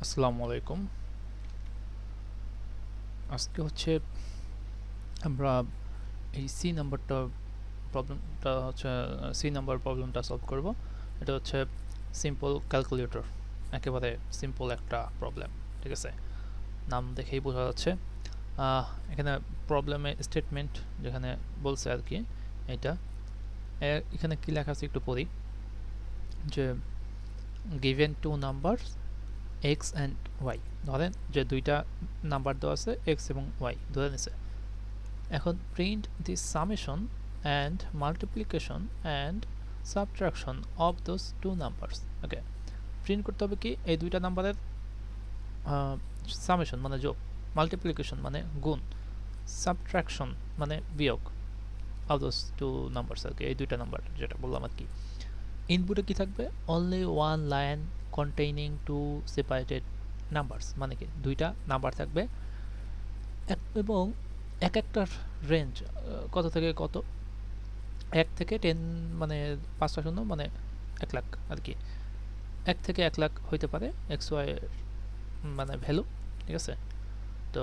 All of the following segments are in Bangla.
আসসালামু আলাইকুম। আজকে হচ্ছে আমরা এই সি নাম্বারটা প্রবলেমটা হচ্ছে সি নাম্বার প্রবলেমটা সলভ করব। এটা হচ্ছে সিম্পল ক্যালকুলেটর, একেবারে সিম্পল একটা প্রবলেম। ঠিক আছে, নাম দেখেই বোঝা যাচ্ছে। এখানে প্রবলেমে স্টেটমেন্ট যেখানে বলছে আর কি, এটা এখানে কি লেখা আছে একটু পড়ি, যে given two numbers X and Y. ধরেন যে দুইটা নাম্বার দেওয়া আছে, এক্স এবং ওয়াই ধরে নিছে। এখন print the summation and multiplication and subtraction of those two numbers. Okay, print করতে হবে কি এই দুইটা নাম্বারের সামেশন মানে যোগ, মাল্টিপ্লিকেশন মানে গুণ, সাবট্রাকশন মানে বিয়োগ অফ দোজ টু নাম্বারস আর কি, এই দুইটা নাম্বার যেটা বললাম আর কি। ইনপুটে কি থাকবে? Only one line containing two separated numbers, মানে কি দুইটা নাম্বার থাকবে এবং এক একটার রেঞ্জ কত থেকে কত, 1 থেকে 10, মানে 5টা শূন্য মানে 1 লাখ আর কি। 1 থেকে 1 লাখ হইতে পারে এক্স ওয়াই মানে ভ্যালু। ঠিক আছে, তো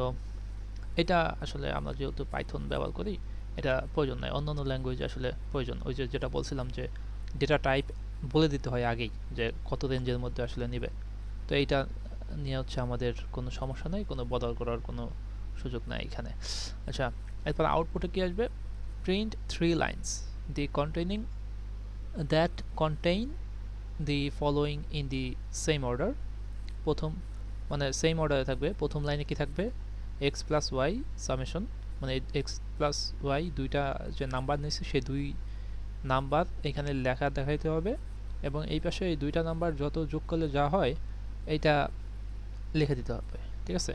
এটা আসলে আমরা যেহেতু পাইথন ব্যবহার করি, এটা প্রয়োজন নাই। অন্যান্য ল্যাঙ্গুয়েজে আসলে প্রয়োজন, ওই যে যেটা বলছিলাম যে ডেটা টাইপ বলে দিতে হয় আগেই যে কত রেঞ্জের মধ্যে আসলে নেবে। তো এইটা নিয়ে হচ্ছে আমাদের কোনো সমস্যা নেই, কোনো বদল করার কোনো সুযোগ নাই এখানে। আচ্ছা, এরপর আউটপুটে কি আসবে? Print 3 lines the containing that contain the following in the same order. প্রথম মানে সেম অর্ডারে থাকবে। প্রথম লাইনে কি থাকবে? এক্স প্লাস ওয়াই সামেশন, মানে এক্স প্লাস ওয়াই দুইটা যে নাম্বার নিয়েছে সেই দুই নাম্বার এখানে লেখা দেখাইতে হবে, এবং এই পাশে এই দুইটা নাম্বার যত যোগ করলে যা হয় এইটা লিখে দিতে হবে। ঠিক আছে,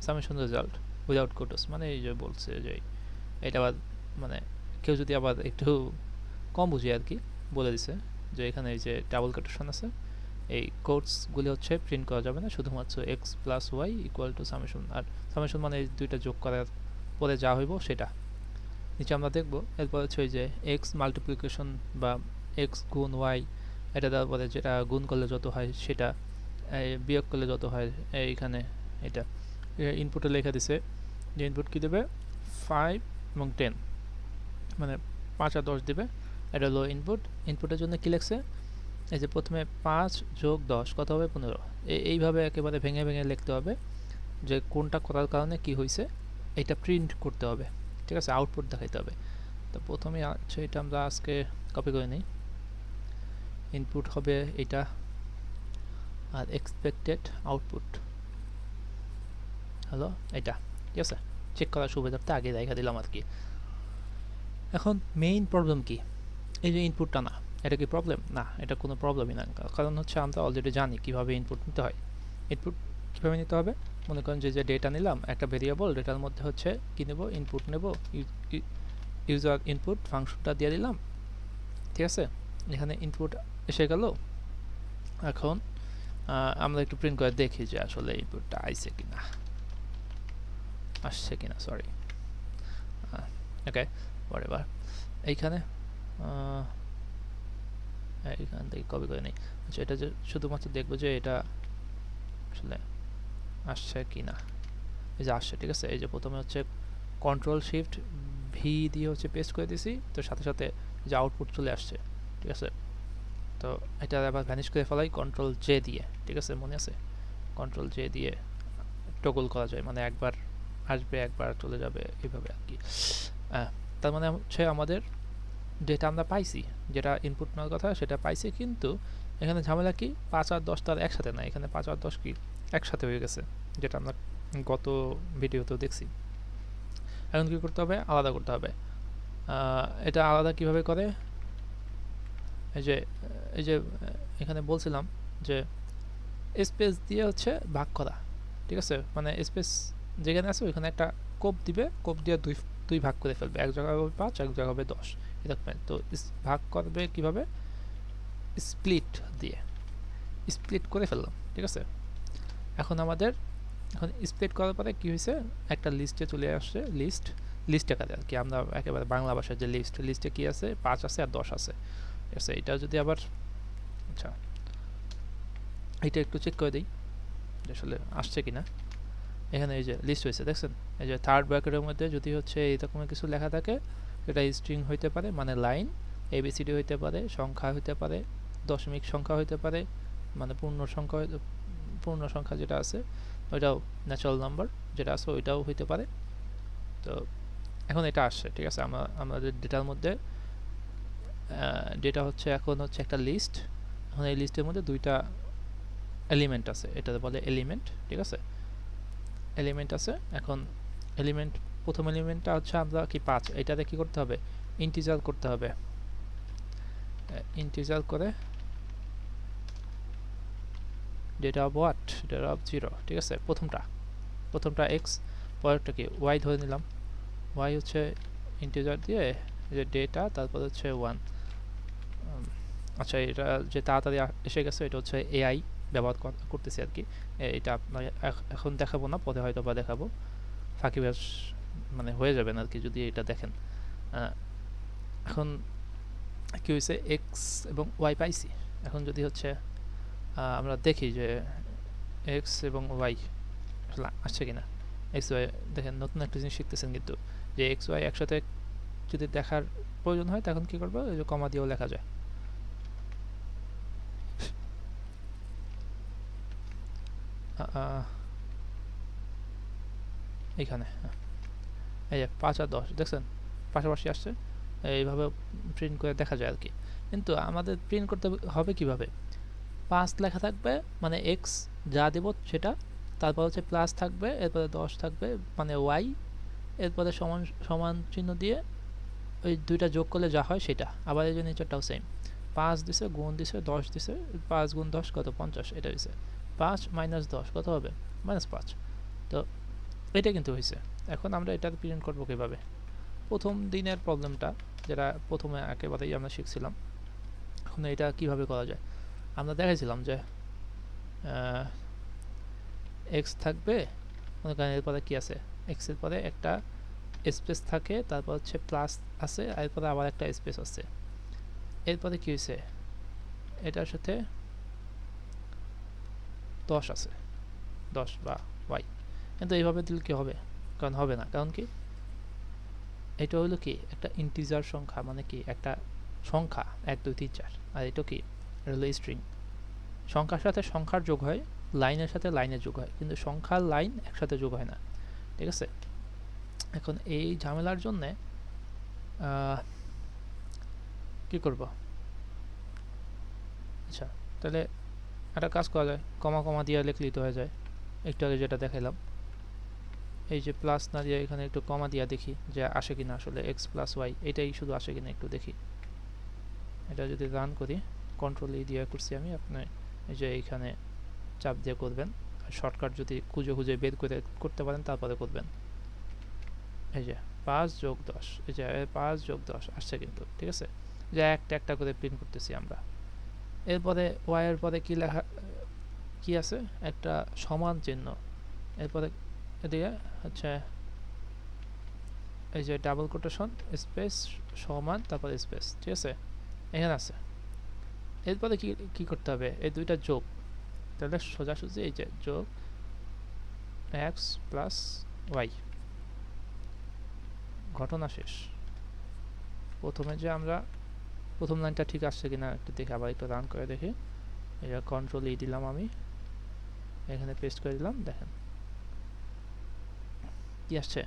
সামেশন রেজাল্ট উইদাউট কোটস, মানে এই যে বলছে যে এটা আবার মানে কেউ যদি আবার একটু কম বুঝে আর কি, বলে দিছে যে এখানে এই যে ডাবল কোটেশন আছে, এই কোটসগুলি হচ্ছে প্রিন্ট করা যাবে না, শুধুমাত্র X plus Y equal to summation. আর সামেশন মানে এই দুইটা যোগ করার পরে যা হইব সেটা নিচে আমরা দেখব। এরপর হচ্ছে ওই যে এক্স মাল্টিপ্লিকেশন বা এক্স গুণ ওয়াই, এটা দেওয়ার পরে যেটা গুণ করলে যত হয় সেটা, বিয়োগ করলে যত হয় এইখানে এটা ইনপুটে লেখা দিছে যে ইনপুট কী দেবে? 5 এবং 10, মানে 5 আর 10 দিবে। এটা হলো ইনপুট। ইনপুটের জন্য কী লিখছে? এই যে প্রথমে 5 যোগ 10 কত হবে? 15। এইভাবে একেবারে ভেঙে ভেঙে লিখতে হবে যে কোনটা করার কারণে কি হয়েছে, এটা প্রিন্ট করতে হবে। ঠিক আছে, আউটপুট দেখাইতে হবে। তো প্রথমে আছে এটা আমরা আজকে কপি করে নিই। ইনপুট হবে এটা, আর এক্সপেক্টেড আউটপুট হলো এটা। ঠিক আছে, চেক করার সুবিধার্থে আগে দেখা দিলাম আর কি। এখন মেইন প্রবলেম কি? এই যে ইনপুটটা না, এটা কি প্রবলেম? না, এটা কোনো প্রবলেমই না, কারণ হচ্ছে আমরা অলরেডি জানি কিভাবে ইনপুট নিতে হয়। ইনপুট কীভাবে নিতে হবে? মনে করেন যে ডেটা নিলাম, একটা ভেরিয়েবল, ডেটার মধ্যে হচ্ছে কী নেব? ইনপুট নেব। ইউজার ইনপুট ফাংশনটা দিয়ে দিলাম। ঠিক আছে, এখানে ইনপুট এসে গেল। এখন আমরা একটু প্রিন্ট করে দেখি যে আসলে ইনপুটটা আইছে কিনা, আসছে কিনা, সরি। ওকে, এবার এইখানে এইখান থেকে কপি করে নিই। আচ্ছা, এটা যে শুধুমাত্র দেখবো যে এটা আসলে আসছে কিনা। এই যে আসছে, ঠিক আছে। এই যে প্রথমে হচ্ছে কন্ট্রোল শিফট ভি দিয়ে হচ্ছে পেস্ট করে দিছি, তো সাথে সাথে যে আউটপুট চলে আসছে। ঠিক আছে, তো এটা আবার ভ্যানিশ করে ফেলাই কন্ট্রোল জে দিয়ে। ঠিক আছে, মনে আছে? কন্ট্রোল জে দিয়ে টগল করা যায়, মানে একবার আসবে একবার চলে যাবে, এইভাবে আর কি। তার মানে হচ্ছে আমাদের ডেটা আমরা পাইছি, যেটা ইনপুট নেওয়ার কথা সেটা পাইছি, কিন্তু এখানে ঝামেলা কি? 5 আর 10 তার একসাথে না, এখানে 5 আর 10 কি একসাথে হয়ে গেছে, যেটা আমরা গত ভিডিওতেও দেখছি। এখন কী করতে হবে? আলাদা করতে হবে। এটা আলাদা কিভাবে করে? এই যে এই যে এখানে বলছিলাম যে স্পেস দিয়ে হচ্ছে ভাগ করা। ঠিক আছে, মানে স্পেস যেখানে আছে ওইখানে একটা কোপ দিবে, কোপ দিয়ে দুই ভাগ করে ফেলবে, এক জায়গায় হবে 5, এক জায়গায় হবে 10, এরকম। তো ভাগ করবে কিভাবে? স্প্লিট দিয়ে স্প্লিট করে ফেললাম। ঠিক আছে, এখন আমাদের স্প্লিট করার পরে কী হয়েছে? একটা লিস্টে চলে আসছে, লিস্ট আকারে আর কি। আমরা একেবারে বাংলা ভাষায় যে লিস্টে কী আছে? 5 আছে আর 10 আছে। ঠিক আছে, এটা যদি আবার, আচ্ছা এটা একটু চেক করে দিই যে আসলে আসছে কিনা। এখানে এই যে লিস্ট হয়েছে দেখছেন, এই যে থার্ড ব্র্যাকেটের মধ্যে যদি হচ্ছে এরকম কিছু লেখা থাকে, এটা স্ট্রিং হইতে পারে মানে লাইন, এবিসিডি হইতে পারে, সংখ্যা হইতে পারে, দশমিক সংখ্যা হইতে পারে, মানে পূর্ণ সংখ্যা যেটা আছে ওইটাও, ন্যাচারাল নাম্বার যেটা আছে ওইটাও হইতে পারে। তো এখন এটা আসছে, ঠিক আছে। আমাদের ডেটার মধ্যে ডেটা হচ্ছে এখন হচ্ছে একটা লিস্ট। এখন এই লিস্টের মধ্যে দুইটা এলিমেন্ট আছে, এটা বলে এলিমেন্ট, ঠিক আছে। এলিমেন্ট আছে। এখন এলিমেন্ট, প্রথম এলিমেন্টটা হচ্ছে আমরা কি 5, এটাতে কি করতে হবে, ইন্টিজার করতে হবে। ইন্টিজার করে data of what, data of 0, ঠিক আছে। প্রথমটা এক্স, পরেরটা কি ওয়াই ধরে নিলাম। ওয়াই হচ্ছে ইন্টিজার দিয়ে যে ডেটা, তারপর হচ্ছে 1। আচ্ছা, এটা যে তাড়াতাড়ি এসে গেছে এটা হচ্ছে এআই ব্যবহার করতেছি আর কি। এটা আপনার এখন দেখাবো না, পরে হয়তো বা দেখাবো, ফাঁকিবাজ মানে হয়ে যাবেন আর কি যদি এটা দেখেন। এখন কি হয়েছে, এক্স এবং ওয়াই পাইছি। এখন যদি হচ্ছে আমরা দেখি যে এক্স এবং ওয়াই আসলে আসছে কিনা। এক্স ওয়াই দেখেন, নতুন একটা জিনিস শিখতেছেন কিন্তু, যে এক্স ওয়াই একসাথে যদি দেখার প্রয়োজন হয় তখন কি করবো, ওই যে কমা দিয়েও লেখা যায়। এইখানে এই যে 5 আর 10 দেখছেন পাশাপাশি আসছে, এইভাবে প্রিন্ট করে দেখা যায় আর কি। কিন্তু আমাদের প্রিন্ট করতে হবে কিভাবে, 5 লেখা থাকবে মানে এক্স যা দেব সেটা, তারপর হচ্ছে প্লাস থাকবে, এরপরে 10 থাকবে মানে ওয়াই, এরপরে সমান সমান চিহ্ন দিয়ে ওই দুইটা যোগ করলে যা হয় সেটা। আবার এই যে নিচেরটাও সেম, 5 দিছে, গুণ দিছে, 10 দিছে, 5 গুণ 10 কত, 50, এটা হয়েছে। 5 মাইনাস 10 কত হবে, -5। তো এটা কিন্তু হয়েছে। এখন আমরা এটা প্রিন্ট করবো কিভাবে, প্রথম দিনের প্রবলেমটা যেটা প্রথমে একেবারেই আমরা শিখছিলাম, এখন এটা কিভাবে করা যায়। আমরা দেখাইছিলাম যে এক্স থাকবে, মনে করেন এরপরে কি আছে, এক্সের পরে একটা স্পেস থাকে, তারপর হচ্ছে প্লাস আছে, এরপরে আবার একটা স্পেস আছে, এরপরে কি হয়েছে, এটার সাথে 10 আছে, 10 বা ওয়াই। কিন্তু এইভাবে দিলে কি হবে, কারণ হবে না, কারণ কি এটা হলো কি একটা ইন্টিজার সংখ্যা, মানে কি একটা সংখ্যা 1 2 3 4, আর এটা কি হলো স্ট্রিং। সংখ্যার সাথে সংখ্যার যোগ হয়, লাইনের সাথে লাইনের যোগ হয়, কিন্তু সংখ্যার লাইন একসাথে যোগ হয় না, ঠিক আছে। এখন এই ঝামেলার জন্যে কি করব, আচ্ছা তাহলে একটা কাজ করা যায়, কমা কমা দিয়ে লিখলেই তো হয়ে যায়। একটু আগে যেটা দেখালাম, এই যে প্লাস না দিয়ে এখানে একটু কমা দিয়া দেখি যে আসে কিনা, আসলে এক্স প্লাস ওয়াই এটাই শুধু আসে কিনা একটু দেখি। এটা যদি রান করি, কন্ট্রোল ই দিয়ে করছি আমি, আপনি এই যে এইখানে চাপ দিয়ে করবেন, শর্টকাট যদি খুঁজে খুঁজে বের করে করতে পারেন তারপরে করবেন। এই যে 5 যোগ 10, এই যে 5 যোগ 10 আসছে কিন্তু, ঠিক আছে। যে একটা একটা করে প্রিন্ট করতেছি আমরা। এরপরে ওয়াই এর পরে কি লেখা, কি আছে, একটা সমান চিহ্ন, এরপরে এদিকে হচ্ছে এই যে ডাবল কোটেশন স্পেস সমান, তারপরে স্পেস, ঠিক আছে, এখানে আছে। এরপরে কি কি করতে হবে, এই দুইটা যোগ, তাহলে সোজাসুজি এই যে যোগ এক্স প্লাস ওয়াই, ঘটনা শেষ। প্রথমে যে আমরা প্রথম লাইনটা ঠিক আসছে কিনা একটু দেখি, আবার একটু রান করে দেখি। এটা কন্ট্রোল ই দিলাম আমি, এখানে পেস্ট করে দিলাম, দেখেন কি আসছে,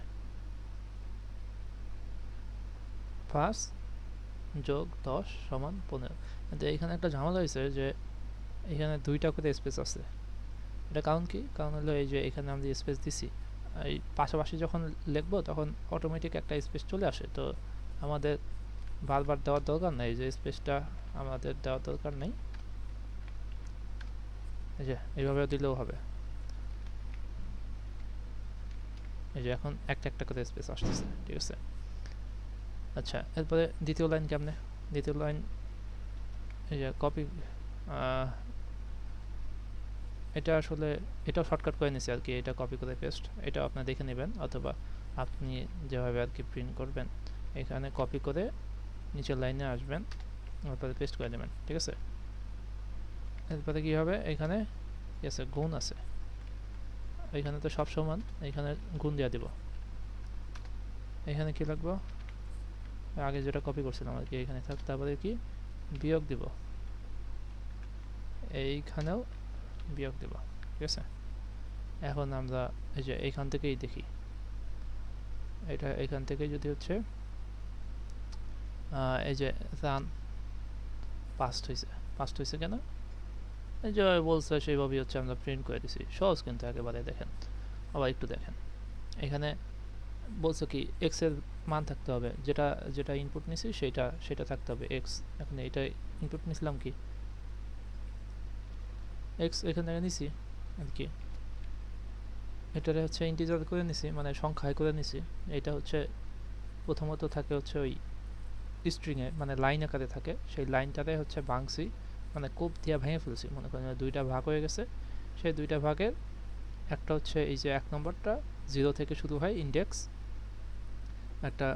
5 যোগ 10 সমান 15। কিন্তু এইখানে একটা ঝামেলা হয়েছে যে এখানে দুইটা করে স্পেস আছে। এটা কারণ কি, কারণ হলো এই যে এখানে আমরা স্পেস দিছি, এই পাশাপাশি যখন লিখবো তখন অটোমেটিক একটা স্পেস চলে আসে, তো আমাদের বারবার দেওয়ার দরকার নেই, যে স্পেসটা আমাদের দেওয়ার দরকার নেই। এই যে এইভাবে দিলেও হবে, এই যে এখন একটা একটা করে স্পেস আসতেছে, ঠিক আছে। আচ্ছা, এরপরে দ্বিতীয় লাইন কেমনে, দ্বিতীয় লাইন এই যে কপি, এটা আসলে এটাও শর্টকাট করে নিছি আর কি, এটা কপি করে পেস্ট, এটা আপনি দেখে নেবেন, অথবা আপনি যেভাবে আর কি প্রিন্ট করবেন, এখানে কপি করে নিচের লাইনে আসবেন, তারপরে পেস্ট করে দেবেন, ঠিক আছে। এরপরে কি হবে, এখানে কি আছে, গুণ আছে, এখানে তো সব সমান, এখানে গুণ দিয়ে দিব। এখানে কি লিখবো, আগে যেটা কপি করছিলাম আর কি, এখানে থাক, তারপরে কি বিয়োগ দিব, এইখানেও বিয়োগ দিব, ঠিক আছে। এখন আমরা এই যে এইখান থেকেই দেখি, এটা এখান থেকে যদি হচ্ছে এই যে রান পাস্ট হয়েছে কেন, এই যে বলছে সেইভাবেই হচ্ছে আমরা প্রিন্ট করে দিছি। সহজ কিন্তু একেবারে, দেখেন আবার একটু দেখেন, এখানে বলছে কি এক্স এর মান থাকতে হবে, যেটা যেটা ইনপুট নিছি সেটা থাকতে হবে এক্স। এখন এটা ইনপুট নিছিলাম কি এক্স, এখান থেকে নিছি আর কি, এটারে হচ্ছে ইন্টিজার করে নিছি, মানে সংখ্যায় করে নিছি। এটা হচ্ছে প্রথমত থাকে হচ্ছে ওই স্ট্রিংয়ে, মানে লাইন আকারে থাকে, সেই লাইনটারে হচ্ছে ভাঙছি, মানে কোপ দিয়া ভেঙে ফেলছি, মনে করেন দুইটা ভাগ হয়ে গেছে। সেই দুইটা ভাগের একটা হচ্ছে এই যে 1 নম্বরটা 0 থেকে শুরু হয়, ইন্ডেক্স একটা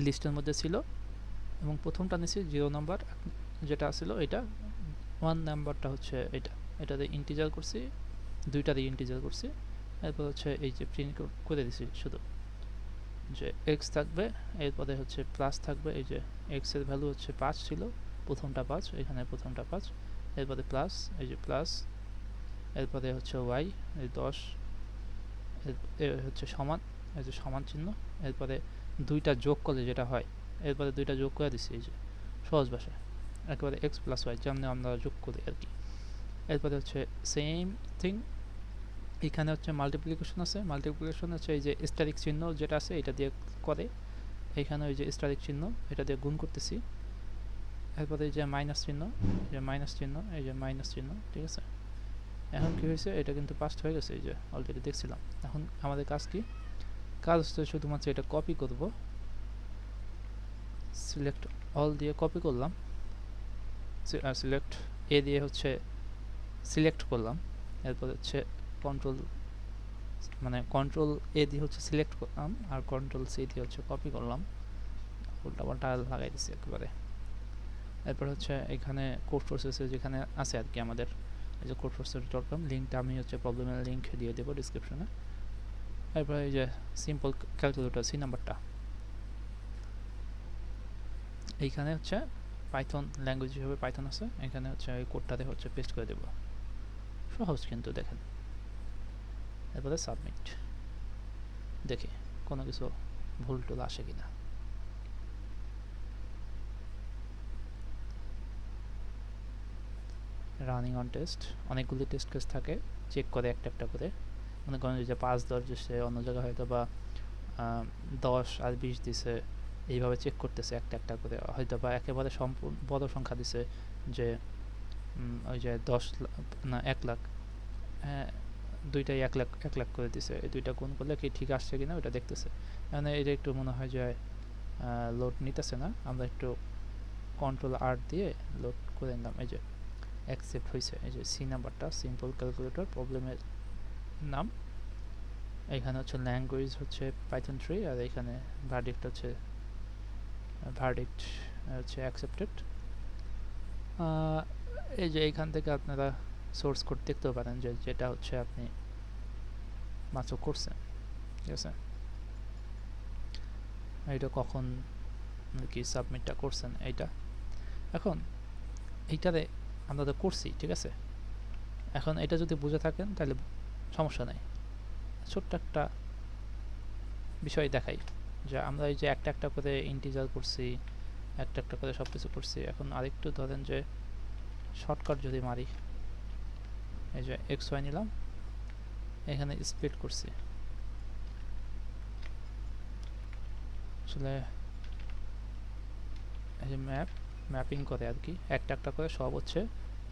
লিস্টের মধ্যে ছিল, এবং প্রথমটা নিছি 0 নম্বর যেটা ছিল, এটা 1 নাম্বারটা হচ্ছে এটাতে ইন্টিজার করছি, দুইটাতে ইন্টিজার করছি। এরপর হচ্ছে এই যে প্রিন্ট করে দিছি শুধু, যে এক্স থাকবে, এরপরে হচ্ছে প্লাস থাকবে, এই যে এক্স এর ভ্যালু হচ্ছে 5 ছিল, প্রথমটা 5, এখানে প্রথমটা 5, এরপরে প্লাস, এই যে প্লাস, এরপরে হচ্ছে ওয়াই এই 10, হচ্ছে সমান, এই যে সমান চিহ্ন, এরপরে দুইটা যোগ করলে যেটা হয়, এরপরে দুইটা যোগ করে দিছি, এই যে সহজ ভাষায় একেবারে এক্স প্লাস ওয়াই যেমন আমরা যোগ করি আর কি। এরপরে হচ্ছে সেম থিং, এখানে হচ্ছে মাল্টিপ্লিকেশন আছে, মাল্টিপ্লিকেশন হচ্ছে এই যে স্ট্যাটিক চিহ্ন যেটা আছে এটা দিয়ে করে, এখানে ওই যে স্ট্যাটিক চিহ্ন এটা দিয়ে গুণ করতেছি। এরপরে এই যে মাইনাস চিহ্ন, এই যে মাইনাস চিহ্ন, ঠিক আছে। এখন কি হয়েছে, এটা কিন্তু পাস্ট হয়ে গেছে, এই যে অলরেডি দেখছিলাম। এখন আমাদের কাজ কি, কাজ হচ্ছে শুধুমাত্র এটা কপি করব, সিলেক্ট অল দিয়ে কপি করলাম, সিলেক্ট এ দিয়ে হচ্ছে সিলেক্ট করলাম, এরপর হচ্ছে কন্ট্রোল, মানে কন্ট্রোল এ দিয়ে হচ্ছে সিলেক্ট করলাম, আর কন্ট্রোল সি দিয়ে হচ্ছে কপি করলাম, উল্টা পাল্টা লাগাই দিচ্ছি একেবারে। এরপর হচ্ছে এখানে কোড প্রসেসে যেখানে আছে আর কি আমাদের, এই যে codeprocessor.com লিঙ্কটা আমি হচ্ছে প্রবলেমের লিঙ্ক দিয়ে দেবো ডিসক্রিপশনে। এরপর এই যে সিম্পল ক্যালকুলেটর সি নাম্বারটা, এইখানে হচ্ছে পাইথন ল্যাঙ্গুয়েজ হিসেবে পাইথন আছে, এখানে হচ্ছে এই কোডটাতে হচ্ছে পেস্ট করে দেবো, সহজ কিন্তু দেখেন। এরপরে সাবমিট, দেখি কোনো কিছু ভুল টুল আসে কিনা। রানিং অন টেস্ট, অনেকগুলি টেস্ট কেস থাকে, চেক করে একটা একটা করে, মনে করেন যে 5-10 দিচ্ছে, অন্য জায়গায় হয়তো বা 10 আর 20 দিছে, এইভাবে চেক করতেছে একটা একটা করে, হয়তো বা একেবারে সম্পূর্ণ বড় সংখ্যা দিছে, যে ওই যে 10 না 1 লাখ, হ্যাঁ দুইটাই 1 লাখ করে দিছে, এই দুইটা গুণ করলে কি ঠিক আসছে কিনা ওটা দেখতেছে। মানে এটা একটু মনে হয় যে লোড নিতেছে না, আমরা একটু কন্ট্রোল আর দিয়ে লোড করে নিলাম, এই যে অ্যাকসেপ্ট হয়েছে, এই যে সি নাম্বারটা সিম্পল ক্যালকুলেটর, প্রবলেমের নাম, এখানে হচ্ছে ল্যাঙ্গুয়েজ হচ্ছে পাইথন 3, আর এখানে ভার্ডিক্ট হচ্ছে অ্যাকসেপ্টেড। এই যে এইখান থেকে আপনারা সোর্স কোড দেখতেও পারেন, যে যেটা হচ্ছে আপনি মাত্র করছেন, ঠিক আছে। এইটা কখন কি সাবমিটটা করছেন এইটা, এখন এইটারে আমরা তো করছি, ঠিক আছে। এখন এটা যদি বুঝে থাকেন তাহলে সমস্যা নাই। ছোট্ট একটা বিষয় দেখাই, যে আমরা এই যে একটা একটা করে ইন্টিজার করছি, একটা একটা করে সব কিছু করছি। এখন আরেকটু ধরেন যে শর্টকাট যদি মারি, এই যে এক্স ওয়াই নিলাম, এখানে স্প্লিট করছি, আসলে এই যে ম্যাপিং করে আর কি, একটা একটা করে সব হচ্ছে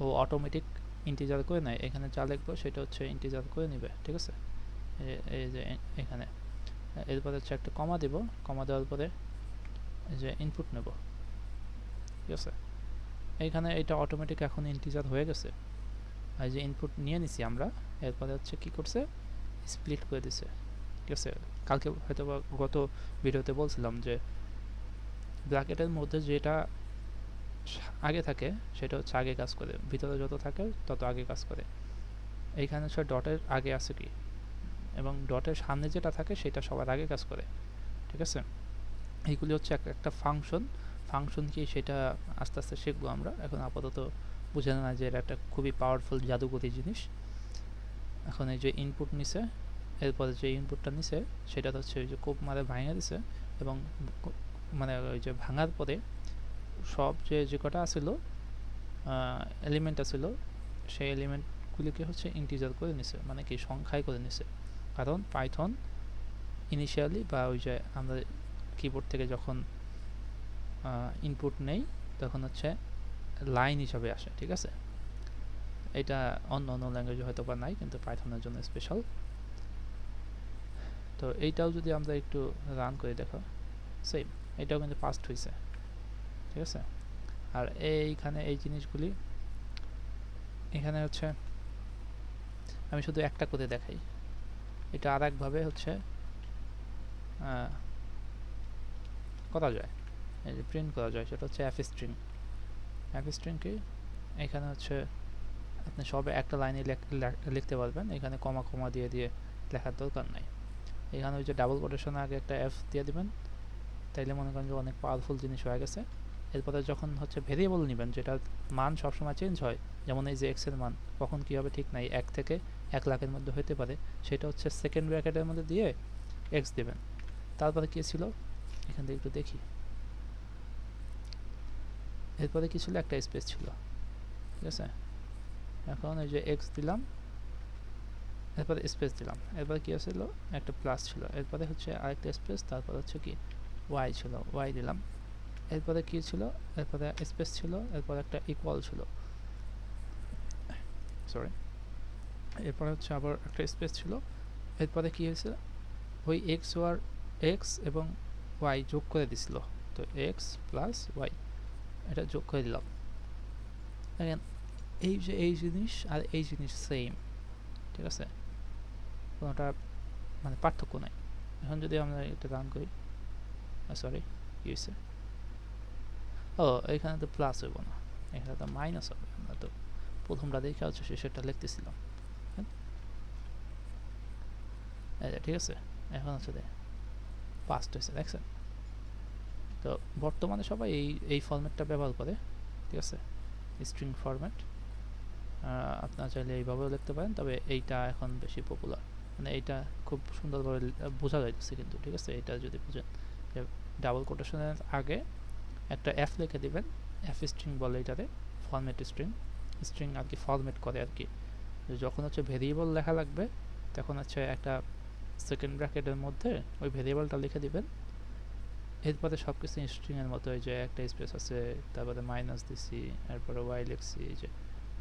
ও অটোমেটিক ইন্টিজার করে নেয়, এখানে যা লিখবো সেটা হচ্ছে ইন্টিজার করে নিবে, ঠিক আছে। এই যে এখানে এরপরে হচ্ছে একটা কমা দেব, কমা দেওয়ার পরে এই যে ইনপুট নেব, ঠিক আছে। এইখানে এটা অটোমেটিক এখন ইন্টিজার হয়ে গেছে, এই যে ইনপুট নিয়ে নিছি আমরা, এরপরে হচ্ছে কি করছে, স্প্লিট করে দিছে, ঠিক আছে। কালকে হয়তো বা গত ভিডিওতে বলছিলাম যে ব্র্যাকেটের মধ্যে যেটা আগে থাকে সেটা হচ্ছে আগে কাজ করে, ভিতরে যত থাকে তত আগে কাজ করে। এইখানে হচ্ছে ডটের আগে আছে কি, এবং ডটের সামনে যেটা থাকে সেটা সবার আগে কাজ করে, ঠিক আছে। এইগুলি হচ্ছে একটা ফাংশন। ফাংশন কি সেটা আস্তে আস্তে শিখবো আমরা, এখন আপাতত বুঝে না যে এটা একটা খুবই পাওয়ারফুল জাদুকরি জিনিস। এখন এই যে ইনপুট নিছে, এরপরে যে ইনপুটটা নিছে সেটা হচ্ছে ওই যে কোপ মারে ভাঙা দিছে, এবং মানে ওই যে ভাঙার পরে সব যে কটা আছিল এলিমেন্ট আছিল, সেই এলিমেন্টগুলিকে হচ্ছে ইন্টিজার করে নিছে, মানে কি সংখ্যায় করে নিছে। কারণ পাইথন ইনিশিয়ালি বা ওই যে আমরা কিবোর্ড থেকে যখন ইনপুট নেই তখন হচ্ছে লাইন হিসাবে আসে, ঠিক আছে। এটা অন্য অন্য ল্যাঙ্গুয়েজে হয়তো বা নাই, কিন্তু পাইথনের জন্য স্পেশাল। তো এইটাও যদি আমরা একটু রান করে দেখো, সেম এটাও কিন্তু পাস্ট হয়েছে, ঠিক আছে। আর এইখানে এই জিনিসগুলি এখানে হচ্ছে আমি শুধু একটা করে দেখাই, এটা আর একভাবে হচ্ছে করা যায়, এই যে প্রিন্ট করা যায়, সেটা হচ্ছে এফ স্ট্রিং। এফ স্ট্রিং কি, এখানে হচ্ছে আপনি সবে একটা লাইনে লিখতে পারবেন, এখানে কমা কমা দিয়ে দিয়ে লেখার দরকার নাই। এখানে ওই যে ডাবল কোটেশনের আগে একটা এফ দিয়ে দিবেন, তাইলে মনে করেন যে অনেক পাওয়ারফুল জিনিস হয়ে গেছে। এরপরে যখন হচ্ছে ভেরিয়েবল নেবেন যেটা মান সবসময় চেঞ্জ হয়, যেমন এই যে এক্স এর মান কখন কী হবে ঠিক নাই, 1 থেকে 1 লাখের মধ্যে হতে পারে, সেটা হচ্ছে সেকেন্ড ব্র্যাকেটের মধ্যে দিয়ে এক্স দেবেন। তারপরে কী ছিল এখান থেকে একটু দেখি, এরপরে কী ছিল, একটা স্পেস ছিল, ঠিক আছে। এখন এই যে এক্স দিলাম, এরপরে স্পেস দিলাম, এরপরে কী ছিল, একটা প্লাস ছিল, এরপরে হচ্ছে আরেকটা স্পেস, তারপর হচ্ছে কি ওয়াই ছিল, ওয়াই দিলাম, এরপরে কী ছিল, এরপরে স্পেস ছিল, এরপরে একটা ইকুয়াল ছিল, সরি, এরপরে হচ্ছে আবার একটা স্পেস ছিল, এরপরে কী হয়েছে, ওই এক্স এবং ওয়াই যোগ করে দিছিল, তো এক্স প্লাস ওয়াই এটা যোগ করে দিলাম। দেখেন এই যে এই জিনিস আর এই জিনিস সেম, ঠিক আছে, কোনোটা মানে পার্থক্য নাই। এখন যদি আমরা এটা রান করি, সরি কী হয়েছে, ও এখানে তো প্লাস হইব না, এখানে তো মাইনাস হবে, আমরা তো প্রথমটা দেখে হচ্ছে সেটা লিখতেছিলাম, ঠিক আছে। এখন হচ্ছে পাস্ট হয়েছে, দেখছেন। তো বর্তমানে সবাই এই ফরম্যাটটা ব্যবহার করে, ঠিক আছে, স্ট্রিং ফরম্যাট। আপনারা চাইলে এইভাবেও লিখতে পারেন, তবে এইটা এখন বেশি পপুলার, মানে এইটা খুব সুন্দরভাবে বোঝা যাইতেছে কিন্তু, ঠিক আছে। এটা যদি বুঝেন যে ডাবল কোটেশনের আগে একটা এফ লিখে দিবেন, এফ স্ট্রিং বলে এটাতে, ফরম্যাট স্ট্রিং, স্ট্রিং আর কি ফরম্যাট করে আর কি। যখন হচ্ছে ভেরিয়েবল লেখা লাগবে তখন হচ্ছে একটা সেকেন্ড ব্র্যাকেটের মধ্যে ওই ভেরিয়েবলটা লিখে দিবেন, এরপরে সব কিছু স্ট্রিংয়ের মতো, এই যে একটা স্পেস আছে, তারপরে মাইনাস দিছি, এরপরে ওয়াই লিখছি, এই যে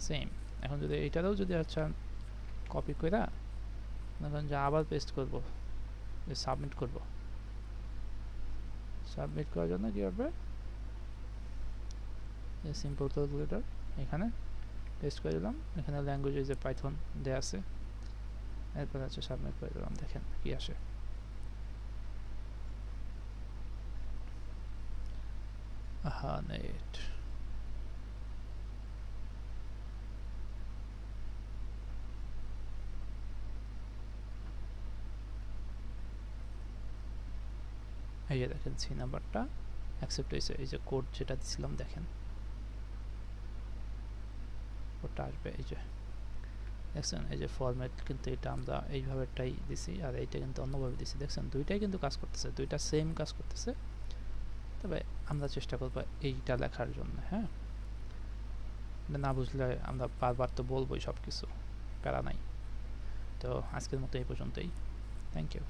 সেম। এখন যদি এইটারও যদি আচ্ছা কপি করে মনে যে আবার পেস্ট করব, সাবমিট করব, সাবমিট করার জন্য কী হবে, সিম্পল ক্যালকুলেটর এখানে পেস্ট করে দিলাম, এখানে ল্যাঙ্গুয়েজে যে পাইথন দেওয়া আছে, এরপর হচ্ছে সাবমিট করে দিলাম, দেখেন কি আসে। আহা নেট, এই যে দেখেন সি নাম্বারটা অ্যাকসেপ্ট হয়েছে, এই যে কোড যেটা দিছিলাম দেখেন কোডটা আসবে, এই যে দেখছেন, এই যে ফরম্যাট কিন্তু এটা আমরা এইভাবেটাই দিছি, আর এইটা কিন্তু অন্যভাবে দিছি, দেখছেন দুইটাই কিন্তু কাজ করতেছে, দুইটা সেম কাজ করতেছে, তবে আমরা চেষ্টা করবো এইটা লেখার জন্য। হ্যাঁ, না বুঝলে আমরা বারবার তো বলবোই সব কিছু, প্যারা নাই। তো আজকের মতো এই পর্যন্তই, থ্যাংক ইউ।